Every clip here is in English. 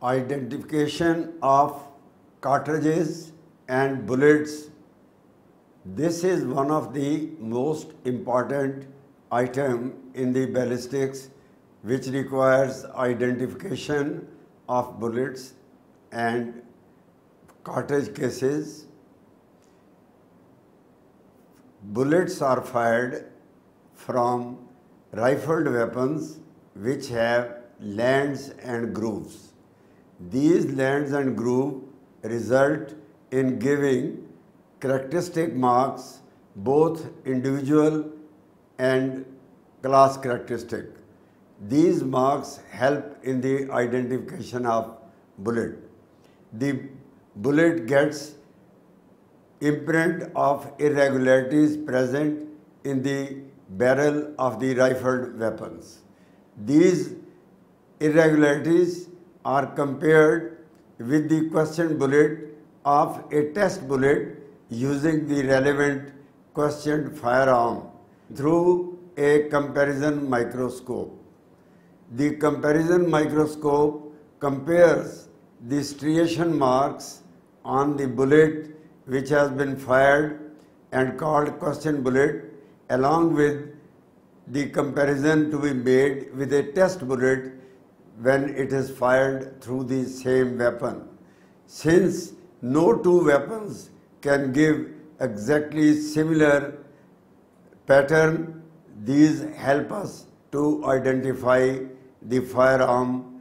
Identification of cartridges and bullets. This is one of the most important item in the ballistics which requires identification of bullets and cartridge cases. Bullets are fired from rifled weapons which have lands and grooves. These lands and grooves result in giving characteristic marks, both individual and class characteristic. These marks help in the identification of bullet. The bullet gets imprint of irregularities present in the barrel of the rifled weapons. These irregularities are compared with the question bullet of a test bullet using the relevant questioned firearm through a comparison microscope. The comparison microscope compares the striation marks on the bullet which has been fired and called question bullet along with the comparison to be made with a test bullet when it is fired through the same weapon. Since no two weapons can give exactly similar pattern, these help us to identify the firearm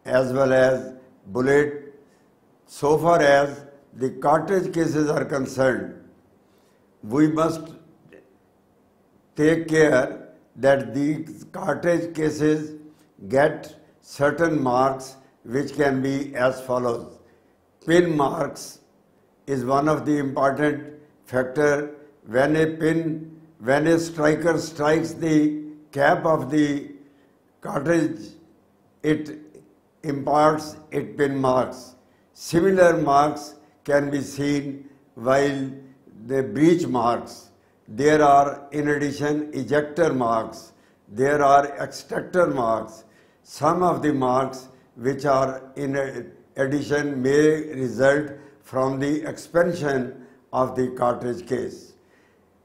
as well as bullet. So far as the cartridge cases are concerned, we must take care that these cartridge cases get certain marks which can be as follows. Pin marks is one of the important factor. When a striker strikes the cap of the cartridge, it imparts its pin marks. Similar marks can be seen while the breech marks. There are in addition ejector marks, there are extractor marks. Some of the marks which are in addition may result from the expansion of the cartridge case.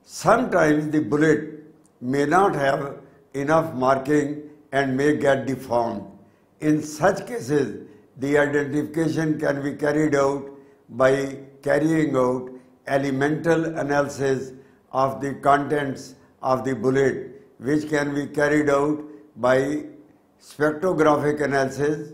Sometimes the bullet may not have enough marking and may get deformed. In such cases, the identification can be carried out by carrying out elemental analysis of the contents of the bullet, which can be carried out by spectrographic analysis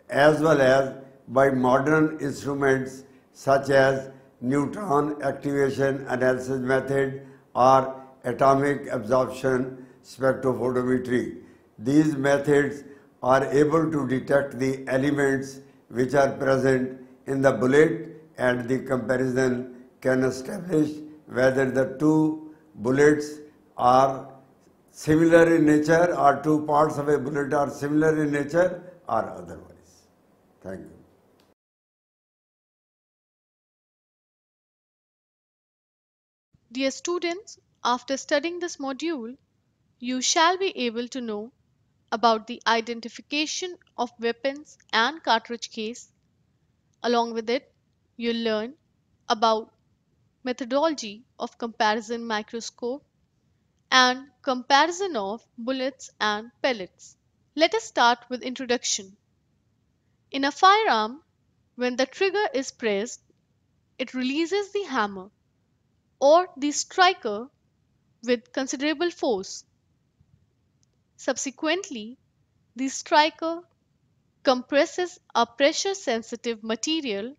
as well as by modern instruments such as neutron activation analysis method or atomic absorption spectrophotometry. These methods are able to detect the elements which are present in the bullet, and the comparison can establish whether the two bullets are similar in nature or two parts of a bullet are similar in nature or otherwise. Thank you. Dear students, after studying this module, you shall be able to know about the identification of weapons and cartridge case. Along with it, you'll learn about methodology of comparison microscope and comparison of bullets and pellets. Let us start with introduction. In a firearm, when the trigger is pressed, it releases the hammer or the striker with considerable force. Subsequently, the striker compresses a pressure sensitive material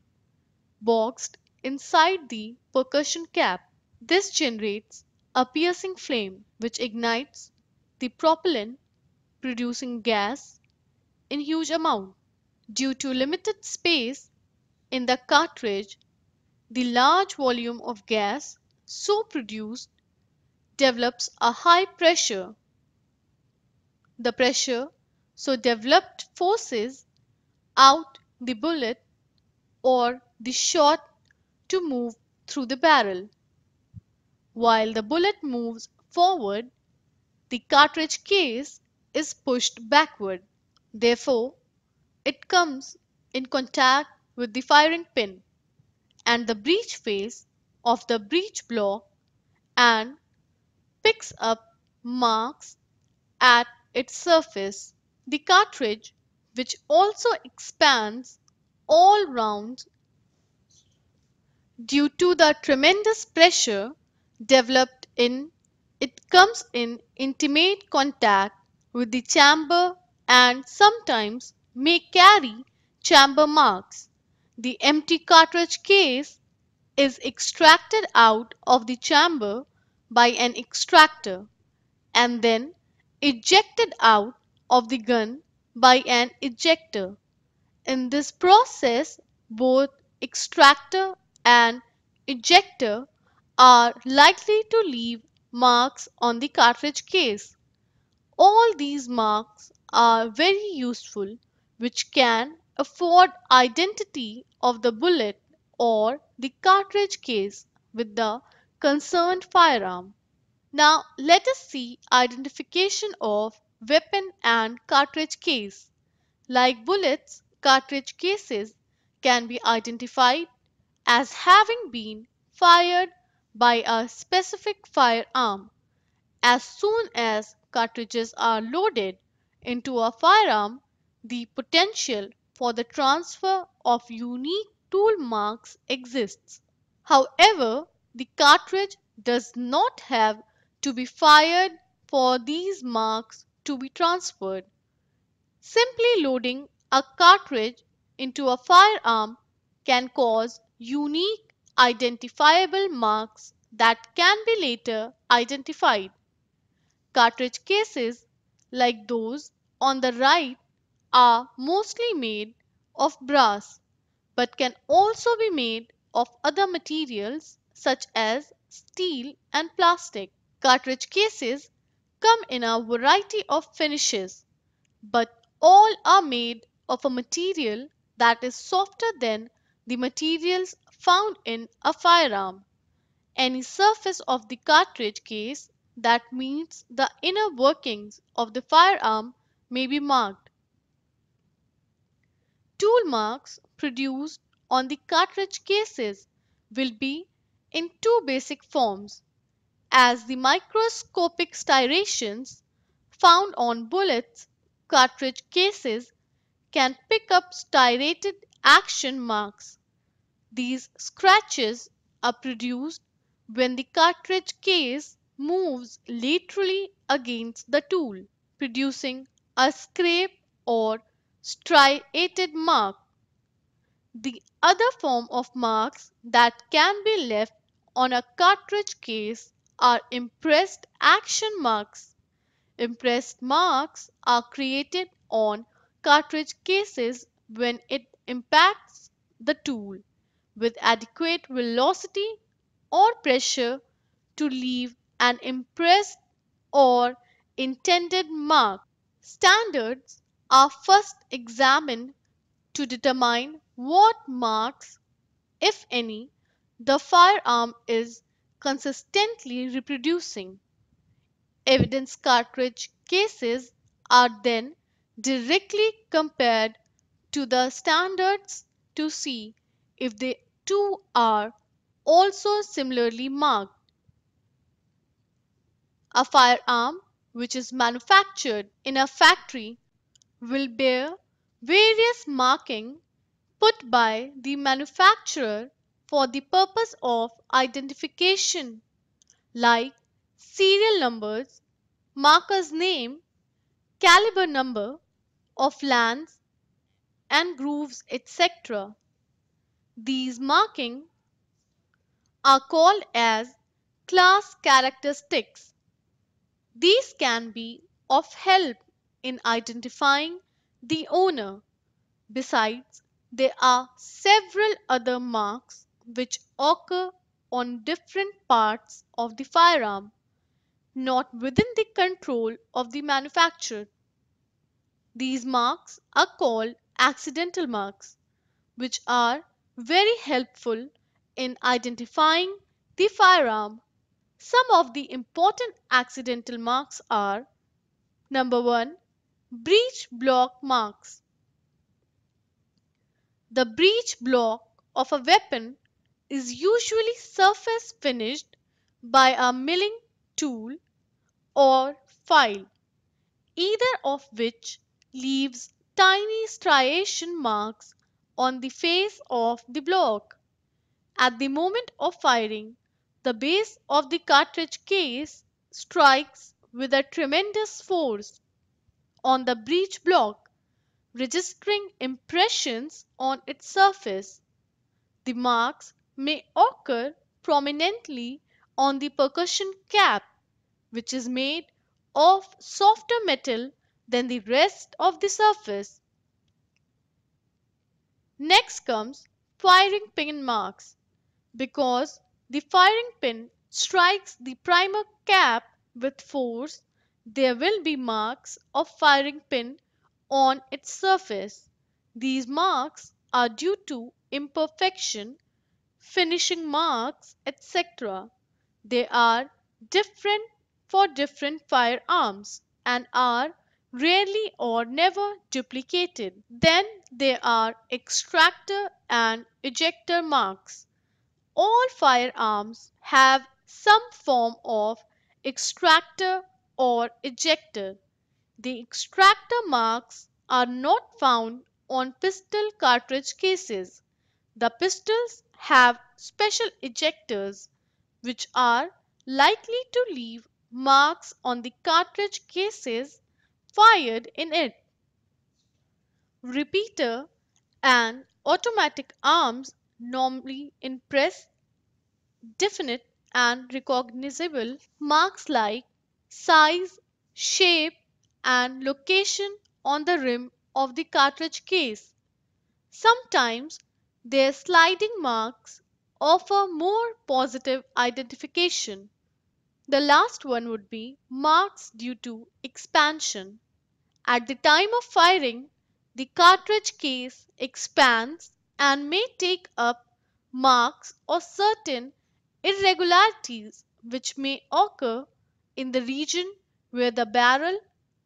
boxed inside the percussion cap. This generates a piercing flame which ignites the propellant, producing gas in huge amount. Due to limited space in the cartridge, the large volume of gas so produced develops a high pressure. The pressure so developed forces out the bullet or the shot to move through the barrel. While the bullet moves forward, the cartridge case is pushed backward. Therefore, it comes in contact with the firing pin and the breech face of the breech block and picks up marks at its surface. The cartridge, which also expands all round due to the tremendous pressure developed in it, comes in intimate contact with the chamber and sometimes may carry chamber marks. The empty cartridge case is extracted out of the chamber by an extractor and then ejected out of the gun by an ejector. In this process, both extractor and ejector are likely to leave marks on the cartridge case. All these marks are very useful, which can afford identity of the bullet or the cartridge case with the concerned firearm. Now let us see identification of weapon and cartridge case. Like bullets, cartridge cases can be identified as having been fired by a specific firearm. As soon as cartridges are loaded into a firearm, the potential for the transfer of unique tool marks exists. However, the cartridge does not have to be fired for these marks to be transferred. Simply loading a cartridge into a firearm can cause unique identifiable marks that can be later identified. Cartridge cases, like those on the right, are mostly made of brass but can also be made of other materials such as steel and plastic. Cartridge cases come in a variety of finishes, but all are made of a material that is softer than the materials found in a firearm. Any surface of the cartridge case that meets the inner workings of the firearm may be marked. Tool marks produced on the cartridge cases will be in two basic forms, as the microscopic striations found on bullets cartridge cases can pick up striated action marks. These scratches are produced when the cartridge case moves laterally against the tool, producing a scrape or striated mark. The other form of marks that can be left on a cartridge case are impressed action marks. Impressed marks are created on cartridge cases when it impacts the tool with adequate velocity or pressure to leave an impressed or intended mark. Standards are first examined to determine what marks, if any, the firearm is consistently reproducing. Evidence cartridge cases are then directly compared to the standards to see if they too are also similarly marked. A firearm which is manufactured in a factory will bear various marking put by the manufacturer for the purpose of identification, like serial numbers, maker's name, caliber number of lands and grooves, etc. These markings are called as class characteristics. These can be of help in identifying the owner. Besides, there are several other marks which occur on different parts of the firearm, not within the control of the manufacturer. These marks are called accidental marks, which are very helpful in identifying the firearm. Some of the important accidental marks are: number 1, breech block marks. The breech block of a weapon is usually surface finished by a milling tool or file, either of which leaves tiny striation marks on the face of the block. At the moment of firing, the base of the cartridge case strikes with a tremendous force on the breech block, registering impressions on its surface. The marks may occur prominently on the percussion cap, which is made of softer metal than the rest of the surface. Next comes firing pin marks. Because the firing pin strikes the primer cap with force, there will be marks of firing pin on its surface. These marks are due to imperfection, finishing marks, etc. They are different for different firearms and are rarely or never duplicated. Then there are extractor and ejector marks. All firearms have some form of extractor or ejector. The extractor marks are not found on pistol cartridge cases. The pistols have special ejectors which are likely to leave marks on the cartridge cases fired in it. Repeater and automatic arms normally impress definite and recognizable marks like size, shape, and location on the rim of the cartridge case. Sometimes their sliding marks offer more positive identification. The last one would be marks due to expansion. At the time of firing, the cartridge case expands and may take up marks or certain irregularities which may occur in the region where the barrel,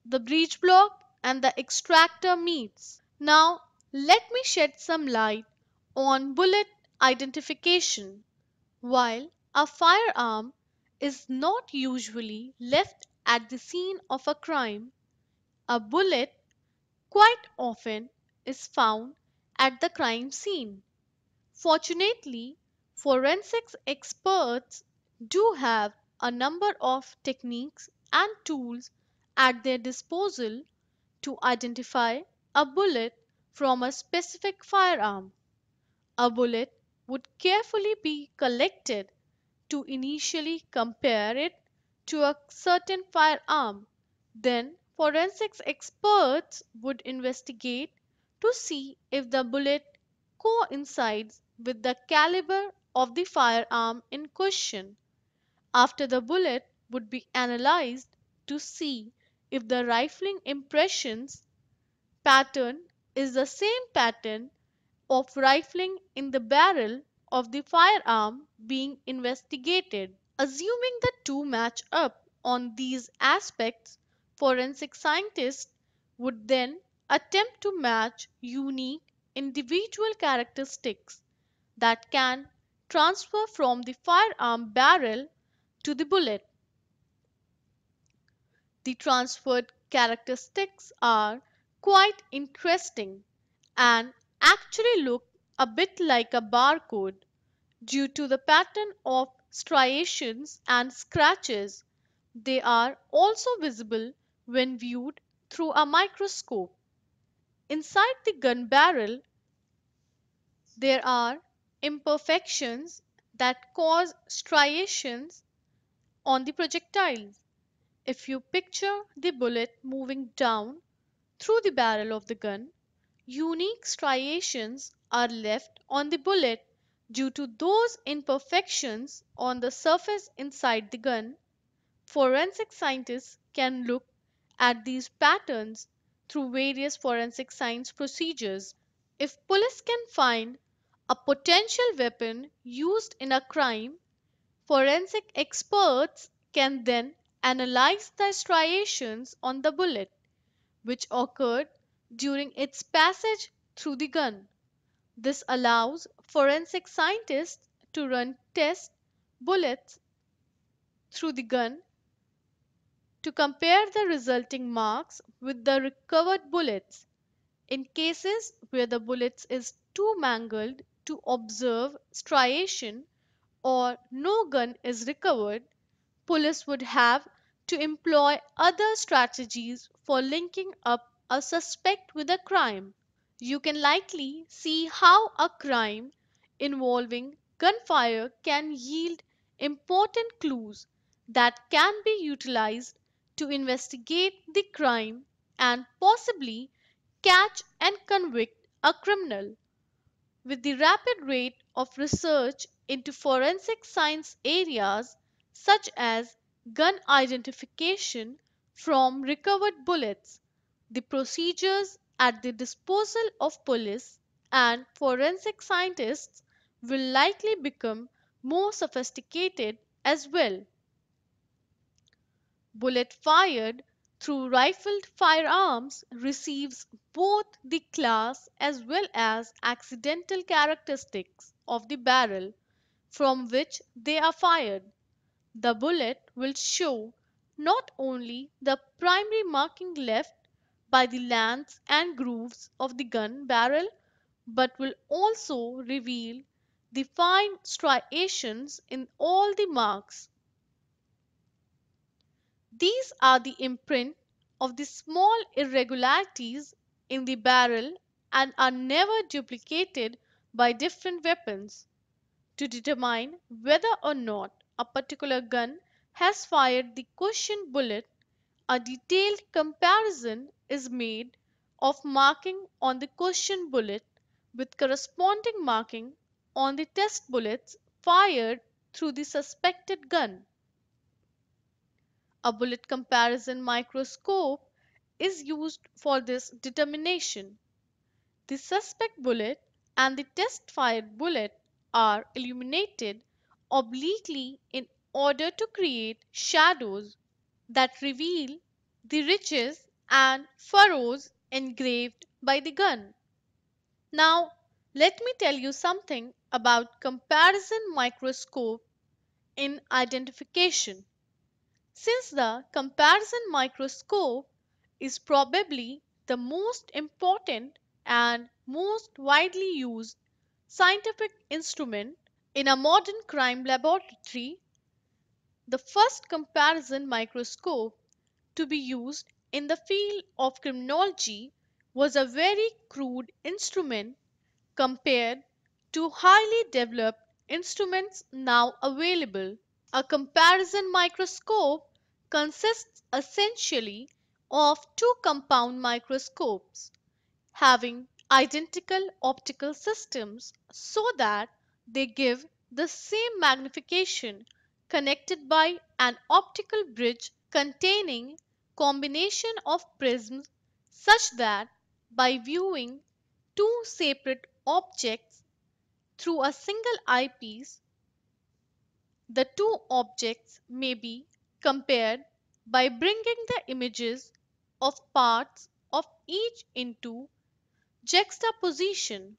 the breech block, and the extractor meets. Now, let me shed some light on bullet identification. While a firearm is not usually left at the scene of a crime, a bullet quite often is found at the crime scene. Fortunately, forensics experts do have a number of techniques and tools at their disposal to identify a bullet from a specific firearm. A bullet would carefully be collected to initially compare it to a certain firearm. Then, forensics experts would investigate to see if the bullet coincides with the caliber of the firearm in question. After the bullet would be analyzed to see if the rifling impressions pattern is the same pattern of rifling in the barrel of the firearm being investigated. Assuming the two match up on these aspects, forensic scientists would then attempt to match unique individual characteristics that can transfer from the firearm barrel to the bullet. The transferred characteristics are quite interesting and actually look a bit like a barcode due to the pattern of striations and scratches. They are also visible when viewed through a microscope. Inside the gun barrel, there are imperfections that cause striations on the projectile. If you picture the bullet moving down through the barrel of the gun, unique striations are left on the bullet due to those imperfections on the surface inside the gun. Forensic scientists can look at these patterns through various forensic science procedures. If police can find a potential weapon used in a crime, forensic experts can then analyze the striations on the bullet which occurred during its passage through the gun. This allows forensic scientists to run test bullets through the gun to compare the resulting marks with the recovered bullets. In cases where the bullet is too mangled to observe striation or no gun is recovered, police would have to employ other strategies for linking up a suspect with a crime. You can likely see how a crime involving gunfire can yield important clues that can be utilized to investigate the crime and possibly catch and convict a criminal. With the rapid rate of research into forensic science areas such as gun identification from recovered bullets, the procedures at the disposal of police and forensic scientists will likely become more sophisticated as well. Bullet fired through rifled firearms receives both the class as well as accidental characteristics of the barrel from which they are fired. The bullet will show not only the primary marking left by the lands and grooves of the gun barrel but will also reveal the fine striations in all the marks. These are the imprint of the small irregularities in the barrel and are never duplicated by different weapons. To determine whether or not a particular gun has fired the questioned bullet, a detailed comparison is made of marking on the questioned bullet with corresponding marking on the test bullets fired through the suspected gun. A bullet comparison microscope is used for this determination. The suspect bullet and the test fired bullet are illuminated obliquely in order to create shadows that reveal the ridges and furrows engraved by the gun. Now, let me tell you something about comparison microscope in identification. Since the comparison microscope is probably the most important and most widely used scientific instrument in a modern crime laboratory, the first comparison microscope to be used in the field of criminology was a very crude instrument compared to highly developed instruments now available. A comparison microscope consists essentially of two compound microscopes having identical optical systems so that they give the same magnification connected by an optical bridge containing combination of prisms such that by viewing two separate objects through a single eyepiece the two objects may be compared by bringing the images of parts of each into juxtaposition.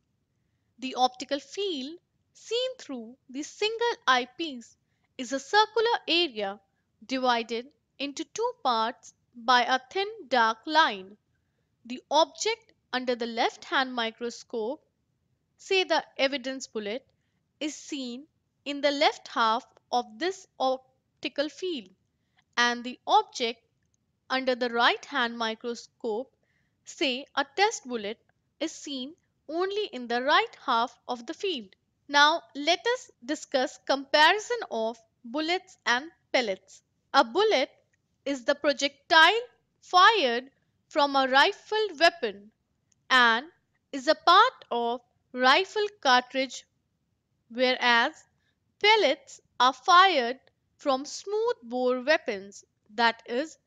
The optical field seen through the single eyepiece is a circular area divided into two parts by a thin dark line. The object under the left hand microscope, say the evidence bullet, is seen in the left half of this optical field, and the object under the right hand microscope, say a test bullet, is seen only in the right half of the field. Now let us discuss comparison of bullets and pellets. A bullet is the projectile fired from a rifled weapon and is a part of rifle cartridge, whereas pellets are fired from smooth bore weapons, that is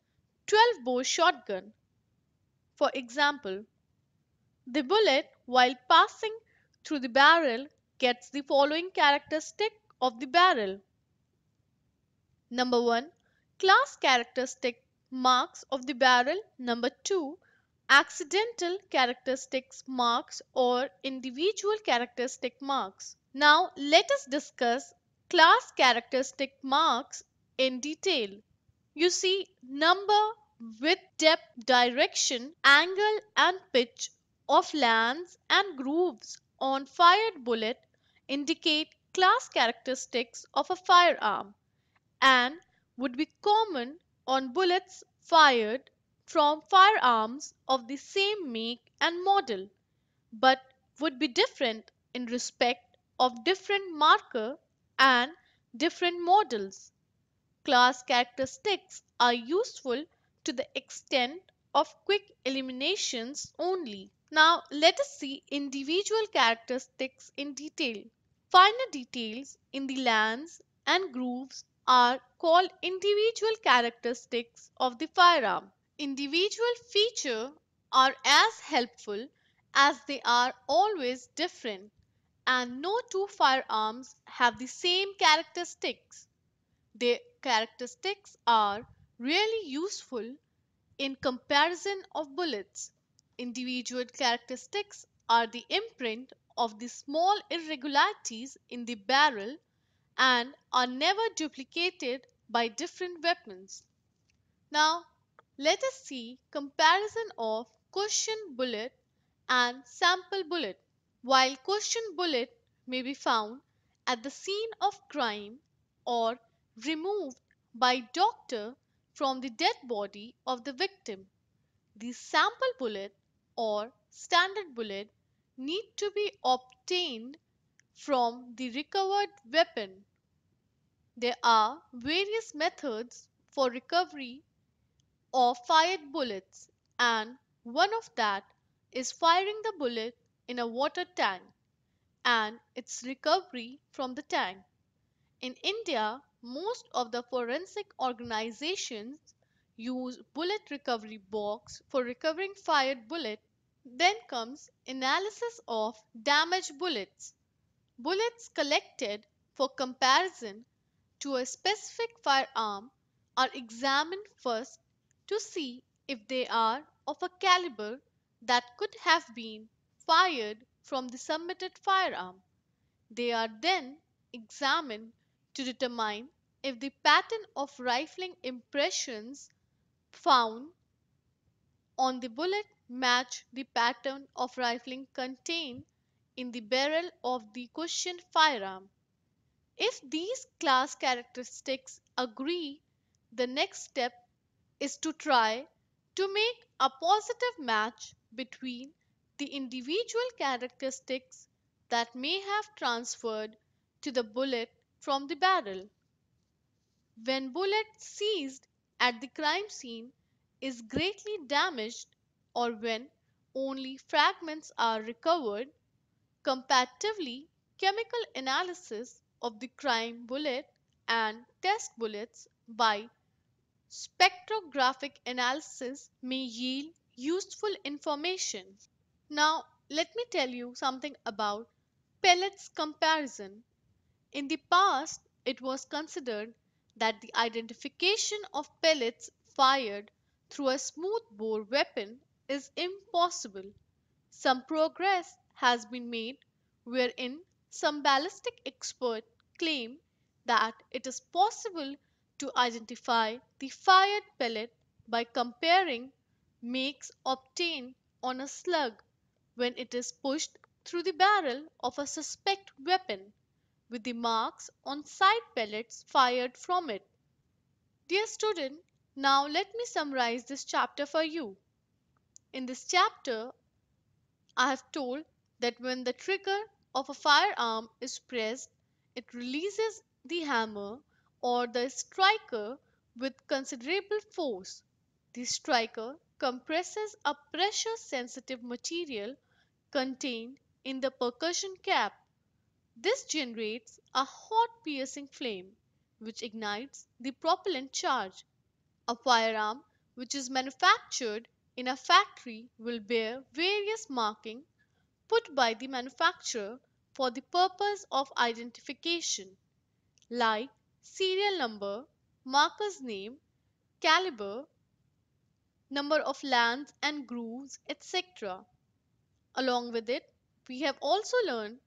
12 bore shotgun. For example, the bullet while passing through the barrel gets the following characteristic of the barrel. Number 1, class characteristic marks of the barrel. Number 2, accidental characteristics marks or individual characteristic marks. Now let us discuss class characteristic marks in detail. You see, number, width, depth, direction, angle, and pitch of lands and grooves on fired bullet indicate class characteristics of a firearm and would be common on bullets fired from firearms of the same make and model, but would be different in respect of different marker and different models. Class characteristics are useful to the extent of quick eliminations only. Now let us see individual characteristics in detail. Finer details in the lands and grooves are called individual characteristics of the firearm. Individual features are as helpful as they are always different, and no two firearms have the same characteristics. Their characteristics are really useful in comparison of bullets. Individual characteristics are the imprint of the small irregularities in the barrel and are never duplicated by different weapons. Now, let us see comparison of question bullet and sample bullet. While question bullet may be found at the scene of crime or removed by doctor from the dead body of the victim, the sample bullet or standard bullet need to be obtained from the recovered weapon. There are various methods for recovery of fired bullets, and one of that is firing the bullet in a water tank and its recovery from the tank. In India, most of the forensic organizations use bullet recovery box for recovering fired bullet. Then comes analysis of damaged bullets. Bullets collected for comparison to a specific firearm are examined first to see if they are of a caliber that could have been fired from the submitted firearm. They are then examined to determine if the pattern of rifling impressions found on the bullet match the pattern of rifling contained in the barrel of the questioned firearm. If these class characteristics agree, the next step is to try to make a positive match between the individual characteristics that may have transferred to the bullet from the barrel. When bullet seized at the crime scene is greatly damaged or when only fragments are recovered, comparatively chemical analysis of the crime bullet and test bullets by spectrographic analysis may yield useful information. Now, let me tell you something about pellets comparison. In the past, it was considered that the identification of pellets fired through a smoothbore weapon is impossible. Some progress has been made wherein some ballistic experts claim that it is possible to identify the fired pellet by comparing makes obtained on a slug when it is pushed through the barrel of a suspect weapon with the marks on side pellets fired from it. Dear student, now let me summarize this chapter for you. In this chapter, I have told that when the trigger of a firearm is pressed, it releases the hammer or the striker with considerable force. The striker compresses a pressure sensitive material contained in the percussion cap. This generates a hot piercing flame which ignites the propellant charge. A firearm which is manufactured in a factory will bear various markings put by the manufacturer for the purpose of identification, like serial number, marker's name, caliber, number of lands and grooves, etc. Along with it, we have also learned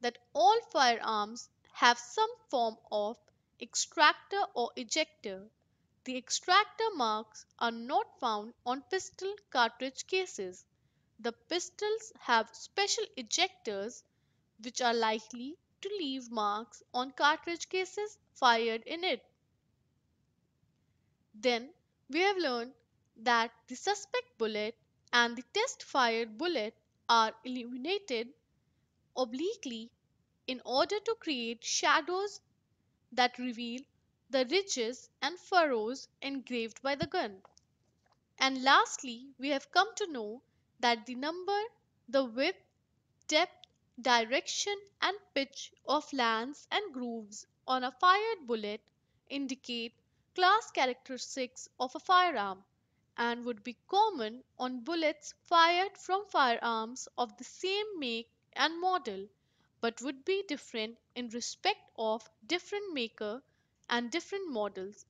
that all firearms have some form of extractor or ejector. The extractor marks are not found on pistol cartridge cases. The pistols have special ejectors which are likely to leave marks on cartridge cases fired in it. Then we have learned that the suspect bullet and the test fired bullet are illuminated obliquely in order to create shadows that reveal the ridges and furrows engraved by the gun. And lastly, we have come to know that the number, the width, depth, direction, and pitch of lands and grooves on a fired bullet indicate class characteristics of a firearm and would be common on bullets fired from firearms of the same make and model, but would be different in respect of different maker and different models